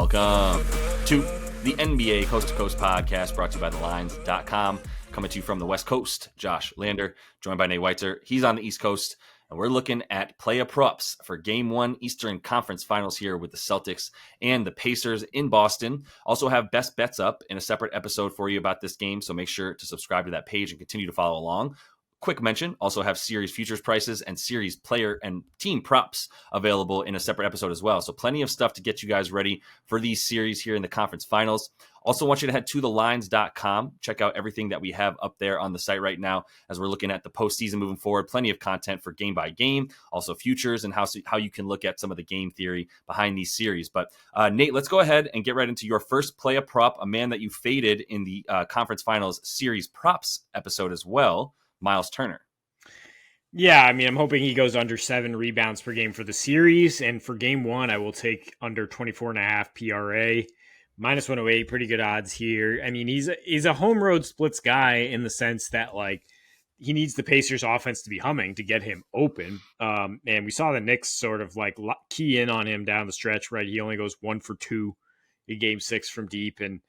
Welcome to the NBA Coast to Coast podcast brought to you by thelines.com. Coming to you from the West Coast, Josh Lander, joined by Nate Weitzer. He's on the East Coast, and we're looking at playa props for Game 1 Eastern Conference Finals here with the Celtics and the Pacers in Boston. Also have best bets up in a separate episode for you about this game, so make sure to subscribe to that page and continue to follow along. Quick mention, also have series futures prices and series player and team props available in a separate episode as well. So plenty of stuff to get you guys ready for these series here in the conference finals. Also want you to head to thelines.com. Check out everything that we have up there on the site right now as we're looking at the postseason moving forward. Plenty of content for game by game, also futures and how you can look at some of the game theory behind these series. But Nate, let's go ahead and get right into your first playa prop, a man that you faded in the conference finals series props episode as well, Miles Turner. Yeah, I mean, I'm hoping he goes under 7 rebounds per game for the series. And for game 1, I will take under 24.5 PRA. Minus 108, pretty good odds here. I mean, he's a home road splits guy in the sense that, like, he needs the Pacers offense to be humming to get him open. And we saw the Knicks sort of, like, key in on him down the stretch, right? He only goes 1 for 2 in game 6 from deep. And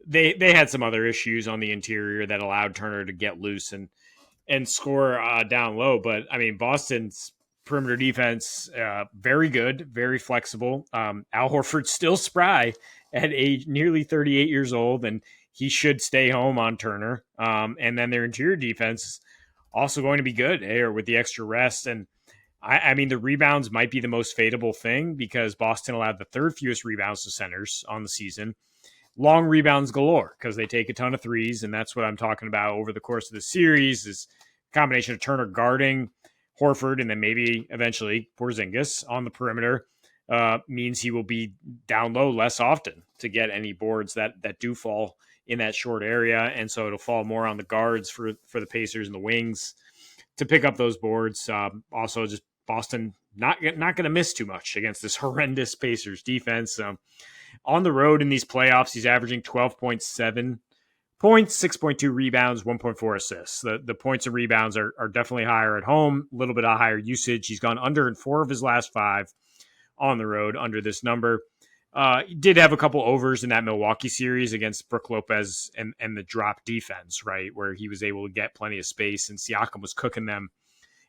they had some other issues on the interior that allowed Turner to get loose and score down low. But I mean, Boston's perimeter defense, very good, very flexible. Al Horford's still spry at age nearly 38 years old, and he should stay home on Turner. And then their interior defense is also going to be good or with the extra rest. And I mean, the rebounds might be the most fadeable thing because Boston allowed the 3rd fewest rebounds to centers on the season. Long rebounds galore because they take a ton of threes, and that's what I'm talking about over the course of the series is a combination of Turner guarding Horford and then maybe eventually Porzingis on the perimeter means he will be down low less often to get any boards that do fall in that short area, and so it'll fall more on the guards for the Pacers and the wings to pick up those boards. Also, just Boston not going to miss too much against this horrendous Pacers defense. On the road in these playoffs, he's averaging 12.7 points, 6.2 rebounds, 1.4 assists. The points and rebounds are definitely higher at home, a little bit of higher usage. He's gone under in 4 of his last 5 on the road under this number. He did have a couple overs in that Milwaukee series against Brook Lopez and the drop defense, right, where he was able to get plenty of space and Siakam was cooking them,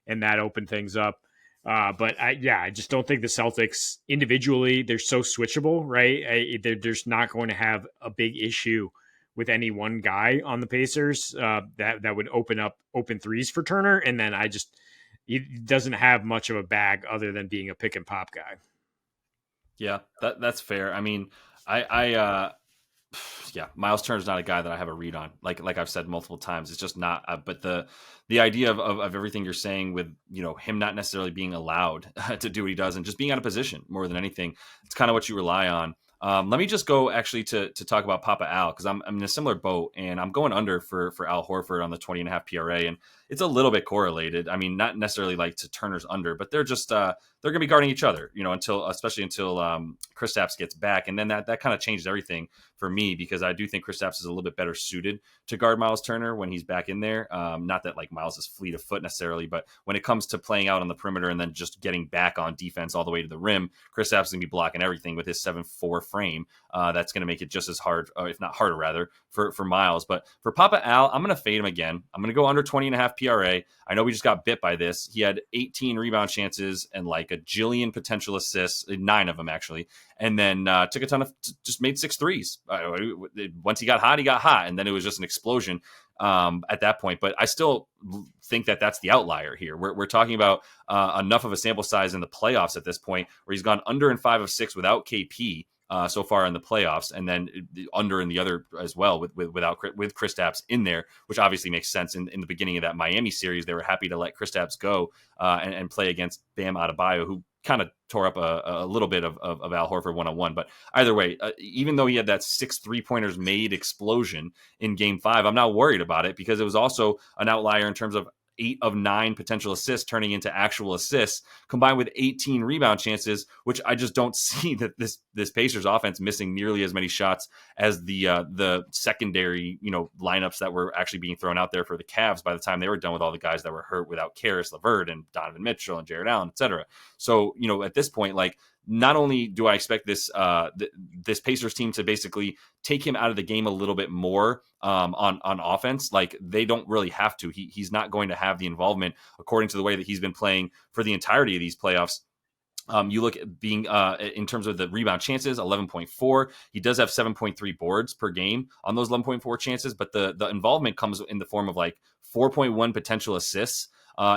and that opened things up. But I just don't think the Celtics individually, they're so switchable, right? There's not going to have a big issue with any one guy on the Pacers that would open threes for Turner. And then he doesn't have much of a bag other than being a pick and pop guy. Yeah, that's fair. I mean, Miles Turner's not a guy that I have a read on. Like I've said multiple times, it's just not. But the idea of everything you're saying with, him not necessarily being allowed to do what he does and just being out of position more than anything, it's kind of what you rely on. Let me just go actually to talk about Papa Al, because I'm in a similar boat and I'm going under for Al Horford on the 20.5 PRA, and it's a little bit correlated. I mean, not necessarily like to Turner's under, but they're just they're going to be guarding each other, especially until Kristaps gets back, and then that kind of changes everything for me because I do think Kristaps is a little bit better suited to guard Miles Turner when he's back in there. Not that like Miles is fleet of foot necessarily, but when it comes to playing out on the perimeter and then just getting back on defense all the way to the rim, Kristaps is going to be blocking everything with his 7'4" frame. That's going to make it just as hard, if not harder rather, for Miles. But for Papa Al, I'm going to fade him again. I'm going to go under 20.5 PRA. I know we just got bit by this. He had 18 rebound chances and like a jillion potential assists, 9 of them actually, and then took a ton of just made 6 threes. Once he got hot, and then it was just an explosion at that point. But I still think that that's the outlier here. We're talking about enough of a sample size in the playoffs at this point where he's gone under in 5 of 6 without KP. So far in the playoffs, and then under in the other as well with Kristaps in there, which obviously makes sense. In the beginning of that Miami series, they were happy to let Kristaps go and play against Bam Adebayo, who kind of tore up a little bit of Al Horford one-on-one. But either way, even though he had that 6 3-pointers made explosion in Game 5, I'm not worried about it because it was also an outlier in terms of 8 of 9 potential assists turning into actual assists, combined with 18 rebound chances, which I just don't see that this Pacers offense missing nearly as many shots as the secondary lineups that were actually being thrown out there for the Cavs by the time they were done with all the guys that were hurt without Karis LeVert and Donovan Mitchell and Jared Allen, etc. So at this point, like not only do I expect this Pacers team to basically take him out of the game a little bit more on offense. Like they don't really have to. He's not going to have the involvement according to the way that he's been playing for the entirety of these playoffs. You look at being in terms of the rebound chances, 11.4. He does have 7.3 boards per game on those 11.4 chances, but the involvement comes in the form of like 4.1 potential assists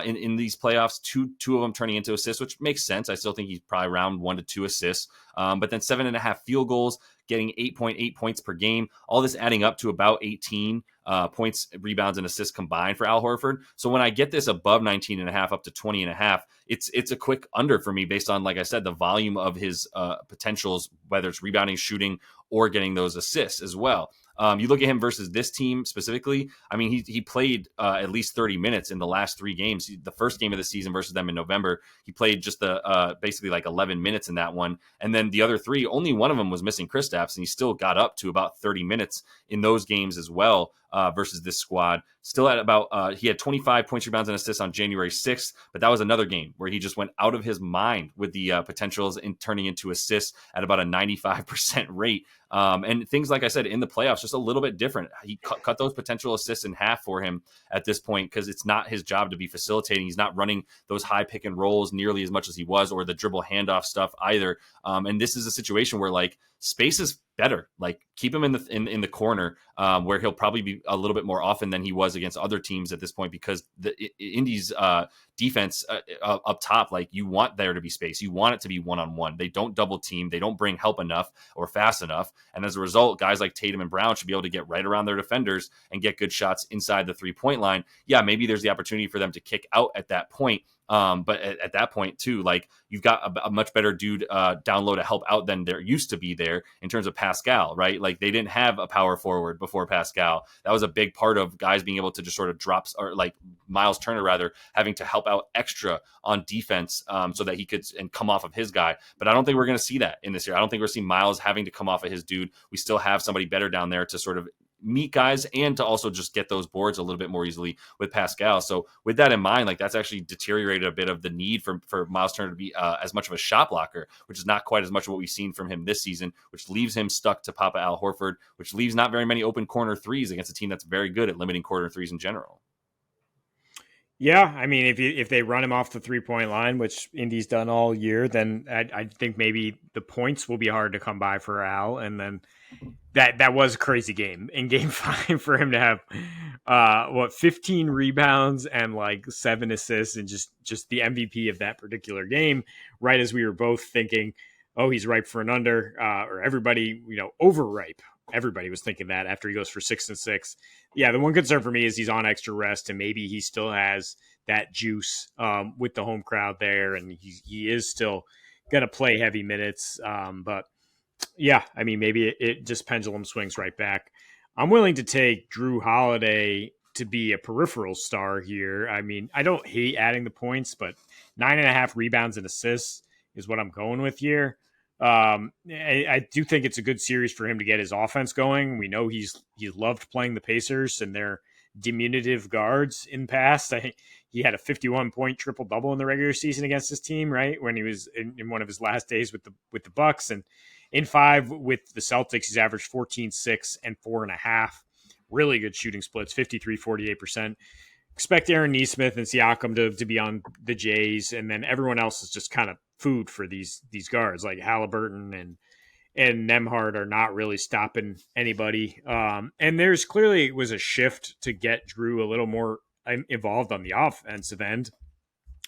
in these playoffs. Two of them turning into assists, which makes sense. I still think he's probably around 1 to 2 assists, but then 7.5 field goals, getting 8.8 points per game. All this adding up to about 18 points, rebounds, and assists combined for Al Horford. So when I get this above 19.5 up to 20.5, it's a quick under for me based on, like I said, the volume of his potentials, whether it's rebounding, shooting, or getting those assists as well. You look at him versus this team specifically. I mean, he played at least 30 minutes in the last 3 games. The first game of the season versus them in November, he played just basically like 11 minutes in that one. And then the other 3, only one of them was missing Kristaps, and he still got up to about 30 minutes in those games as well versus this squad. Still at about, he had 25 points, rebounds, and assists on January 6th, but that was another game where he just went out of his mind with the potentials in turning into assists at about a 95% rate. And things, like I said, in the playoffs, just a little bit different. He cut those potential assists in half for him at this point because it's not his job to be facilitating. He's not running those high pick and rolls nearly as much as he was, or the dribble handoff stuff either. And this is a situation where like space is better. Like keep him in the corner where he'll probably be a little bit more often than he was against other teams at this point, because the Indies defense up top, like you want there to be space. You want it to be one-on-one. They don't double team. They don't bring help enough or fast enough. And as a result, guys like Tatum and Brown should be able to get right around their defenders and get good shots inside the 3-point line. Yeah, maybe there's the opportunity for them to kick out at that point. But at that point too, like you've got a much better dude down low to help out than there used to be there in terms of Pascal, right? Like they didn't have a power forward before Pascal. That was a big part of guys being able to just sort of drop, or like Miles Turner rather, having to help out extra on defense so that he could and come off of his guy. But I don't think we're going to see that in this year. I don't think we're seeing Miles having to come off of his dude. We still have somebody better down there to sort of meet guys and to also just get those boards a little bit more easily with Pascal. So with that in mind, like that's actually deteriorated a bit of the need for Miles Turner to be as much of a shot blocker, which is not quite as much of what we've seen from him this season, which leaves him stuck to Papa Al Horford, which leaves not very many open corner threes against a team that's very good at limiting corner threes in general. Yeah, I mean, if they run him off the 3-point line, which Indy's done all year, then I think maybe the points will be hard to come by for Al. And then that was a crazy game in Game 5 for him to have 15 rebounds and like 7 assists, and just the MVP of that particular game. Right as we were both thinking, oh, he's ripe for an under, or everybody, overripe. Everybody was thinking that after he goes for 6 and 6. Yeah, the one concern for me is he's on extra rest, and maybe he still has that juice with the home crowd there, and he is still going to play heavy minutes. But yeah, I mean, maybe it just pendulum swings right back. I'm willing to take Drew Holiday to be a peripheral star here. I mean, I don't hate adding the points, but 9.5 rebounds and assists is what I'm going with here. I do think it's a good series for him to get his offense going. We know he's loved playing the Pacers and their diminutive guards in the past. He had a 51-point triple-double in the regular season against his team, right, when he was in one of his last days with the Bucks. And in 5 with the Celtics, he's averaged 14, 6, and 4.5. Really good shooting splits, 53, 48%. Expect Aaron Nesmith and Siakam to be on the Jays, and then everyone else is just kind of food for these guards like Halliburton and Nembhard are not really stopping anybody. And there's clearly was a shift to get Drew a little more involved on the offensive end,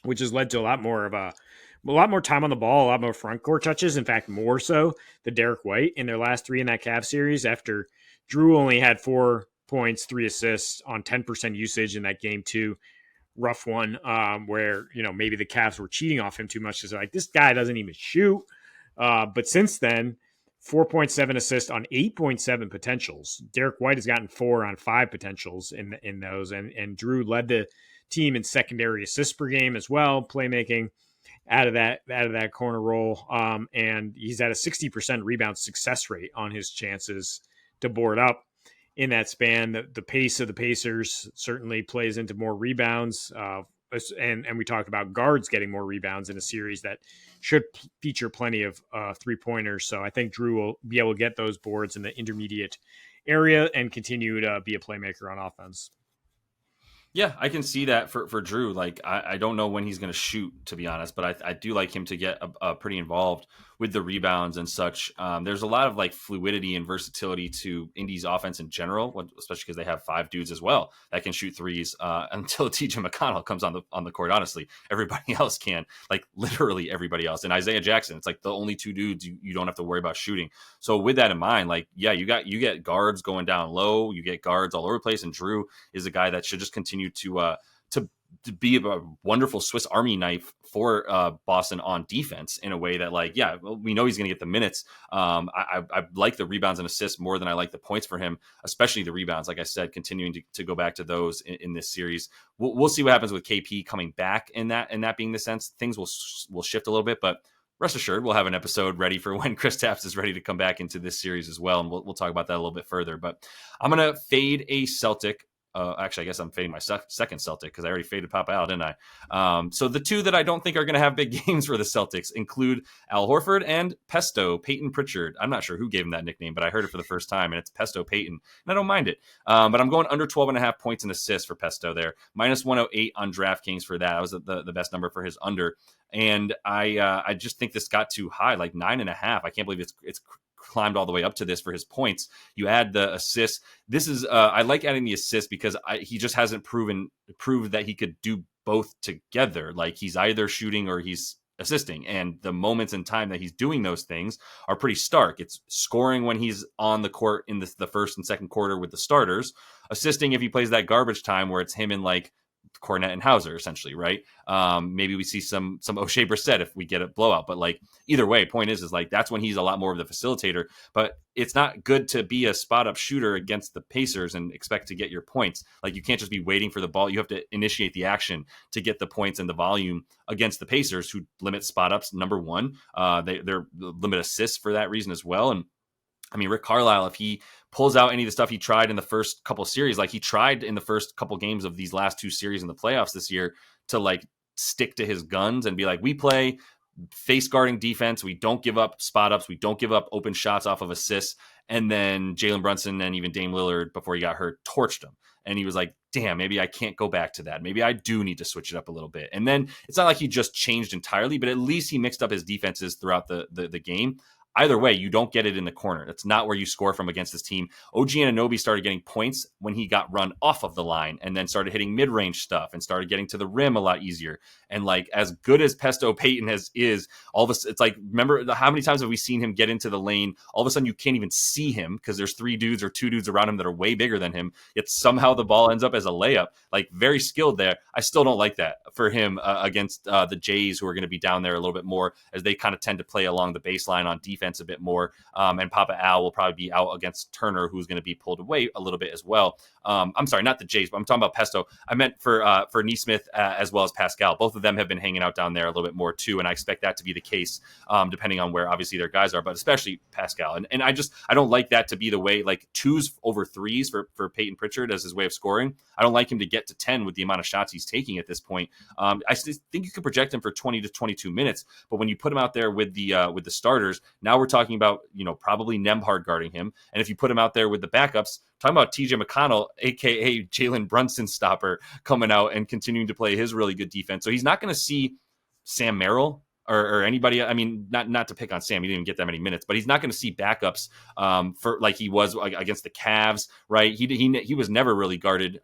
which has led to a lot more time on the ball, a lot more front court touches. In fact, more so than Derek White in their last 3 in that Cavs series, after Drew only had 4 points, 3 assists on 10% usage in that game 2. Rough one where, maybe the Cavs were cheating off him too much. Because like, this guy doesn't even shoot. But since then, 4.7 assists on 8.7 potentials. Derek White has gotten 4 on 5 potentials in those. And Drew led the team in secondary assists per game as well, playmaking out of that corner roll. And he's at a 60% rebound success rate on his chances to board up in that span. The pace of the Pacers certainly plays into more rebounds. and we talked about guards getting more rebounds in a series that should feature plenty of 3-pointers. So I think Drew will be able to get those boards in the intermediate area and continue to be a playmaker on offense. Yeah, I can see that for Drew. Like, I don't know when he's going to shoot, to be honest, but I do like him to get pretty involved with the rebounds and such. There's a lot of like fluidity and versatility to Indy's offense in general, especially because they have 5 dudes as well that can shoot threes until TJ McConnell comes on the court. Honestly, everybody else can, like literally everybody else. And Isaiah Jackson, it's like the only 2 dudes you don't have to worry about shooting. So with that in mind, like, yeah, you get guards going down low, you get guards all over the place, and Drew is a guy that should just continue to be a wonderful Swiss Army knife for Boston on defense in a way that, like, yeah, we know he's going to get the minutes. I like the rebounds and assists more than I like the points for him, especially the rebounds. Like I said, continuing to go back to those in this series. We'll see what happens with KP coming back in that being the sense. Things will shift a little bit, but rest assured, we'll have an episode ready for when Kristaps is ready to come back into this series as well, and we'll talk about that a little bit further. But I'm going to fade a Celtic. Actually, I guess I'm fading my second Celtic because I already faded Papa Al, didn't I? So the 2 that I don't think are going to have big games for the Celtics include Al Horford and Pesto Peyton Pritchard. I'm not sure who gave him that nickname, but I heard it for the first time, and it's Pesto Peyton, and I don't mind it. But I'm going under 12.5 points and assists for Pesto there. Minus 108 on DraftKings for that. That was the best number for his under. And I just think this got too high, like 9.5. I can't believe it's climbed all the way up to this for his points. You add the assists. This is I like adding the assists because he just hasn't proved that he could do both together. Like, he's either shooting or he's assisting, and the moments in time that he's doing those things are pretty stark. It's scoring when he's on the court in the first and second quarter with the starters, assisting if he plays that garbage time where it's him and like Cornette and Hauser, essentially, right? Maybe we see some O'Shea Brissett if we get a blowout, but like either way, point is like that's when he's a lot more of the facilitator. But it's not good to be a spot up shooter against the Pacers and expect to get your points. Like, you can't just be waiting for the ball. You have to initiate the action to get the points and the volume against the Pacers, who limit spot ups. Number one, they're limit assists for that reason as well. And I mean, Rick Carlisle, if he pulls out any of the stuff he tried in the first couple series, like he tried in the first couple games of these last 2 series in the playoffs this year, to like stick to his guns and be like, we play face guarding defense. We don't give up spot ups. We don't give up open shots off of assists. And then Jalen Brunson and even Dame Lillard, before he got hurt, torched him. And he was like, damn, maybe I can't go back to that. Maybe I do need to switch it up a little bit. And then it's not like he just changed entirely, but at least he mixed up his defenses throughout the game. Either way, you don't get it in the corner. That's not where you score from against this team. OG Anunoby started getting points when he got run off of the line, and then started hitting mid-range stuff and started getting to the rim a lot easier. And like, as good as Pesto Payton is, all of a sudden, it's like, remember how many times have we seen him get into the lane? All of a sudden you can't even see him because there's 3 dudes or 2 dudes around him that are way bigger than him. Yet somehow the ball ends up as a layup. Like, very skilled there. I still don't like that for him against the Jays, who are going to be down there a little bit more, as they kind of tend to play along the baseline on defense a bit more. And Papa Al will probably be out against Turner, who's going to be pulled away a little bit as well. I'm sorry, not the Jays, but I'm talking about Pesto. I meant for Nesmith as well as Pascal. Both of them have been hanging out down there a little bit more too, and I expect that to be the case depending on where obviously their guys are, but especially Pascal. And I don't like that to be the way, like 2s over 3s for Peyton Pritchard as his way of scoring. I don't like him to get to 10 with the amount of shots he's taking at this point. I think you could project him for 20 to 22 minutes, but when you put him out there with the starters, now we're talking about, probably Nembhard guarding him. And if you put him out there with the backups, talking about TJ McConnell, aka Jalen Brunson stopper, coming out and continuing to play his really good defense. So he's not going to see Sam Merrill or anybody. I mean, not to pick on Sam, he didn't even get that many minutes, but he's not going to see backups for like he was against the Cavs, right? He was never really guarded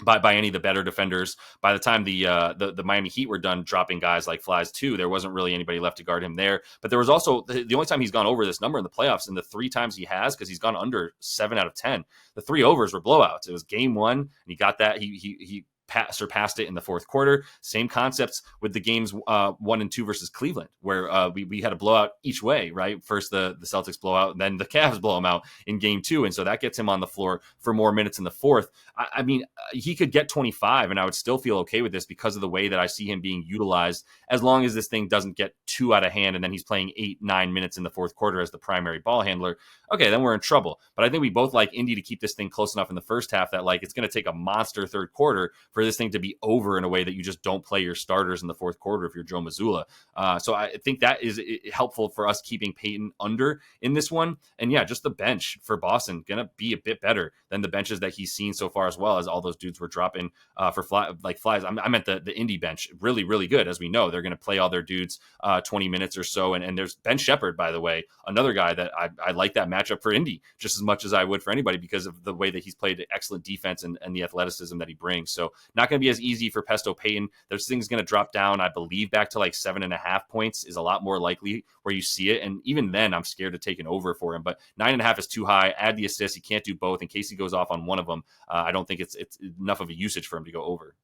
by any of the better defenders. By the time the Miami Heat were done dropping guys like flies too, there wasn't really anybody left to guard him there. But there was also the only time he's gone over this number in the playoffs, and the 3 times he has, because he's gone under 7 out of 10, the 3 overs were blowouts. It was game 1, and he got that. He surpassed it in the fourth quarter. Same concepts with the games 1 and 2 versus Cleveland, where we had a blowout each way, right? First the Celtics blowout, and then the Cavs blow him out in game 2. And so that gets him on the floor for more minutes in the fourth. I mean, he could get 25 and I would still feel okay with this because of the way that I see him being utilized, as long as this thing doesn't get too out of hand and then he's playing 8-9 minutes in the fourth quarter as the primary ball handler. Okay, then we're in trouble. But I think we both like Indy to keep this thing close enough in the first half that like it's going to take a monster third quarter for for this thing to be over in a way that you just don't play your starters in the fourth quarter if you're Joe Mazzulla. So I think that is helpful for us keeping Peyton under in this one. And yeah, just the bench for Boston going to be a bit better than the benches that he's seen so far, as well as all those dudes were dropping for flies. I meant the Indy bench, really, really good. As we know, they're going to play all their dudes 20 minutes or so. And there's Ben Shepherd, by the way, another guy that I like that matchup for Indy just as much as I would for anybody because of the way that he's played excellent defense and the athleticism that he brings. So not going to be as easy for Pesto Payton. There's things going to drop down, I believe, back to like 7.5 points is a lot more likely where you see it. And even then, I'm scared to take an over for him. But 9.5 is too high. Add the assist. He can't do both. In case he goes off on one of them, I don't think it's enough of a usage for him to go over.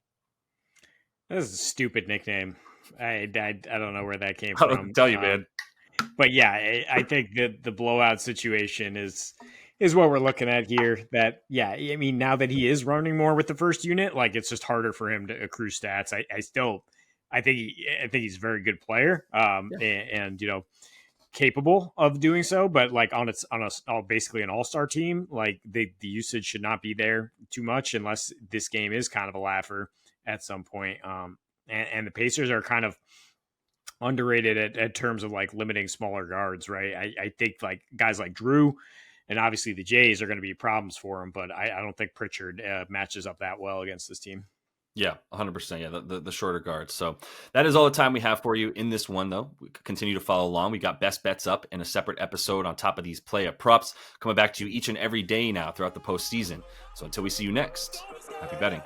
That is a stupid nickname. I don't know where that came I'll from. tell you, man. But yeah, I think that the blowout situation is what we're looking at here. That, yeah, I mean, now that he is running more with the first unit, like it's just harder for him to accrue stats. I think he's a very good player, and capable of doing so. But like on basically an all-star team, like the usage should not be there too much unless this game is kind of a laugher at some point. And the Pacers are kind of underrated at terms of like limiting smaller guards, right? I think like guys like Drew and obviously the Jays are going to be problems for him, but I don't think Pritchard matches up that well against this team. Yeah, 100%. Yeah, the shorter guards. So that is all the time we have for you in this one, though. We continue to follow along. We got best bets up in a separate episode on top of these play up props coming back to you each and every day now throughout the postseason. So until we see you next, happy betting.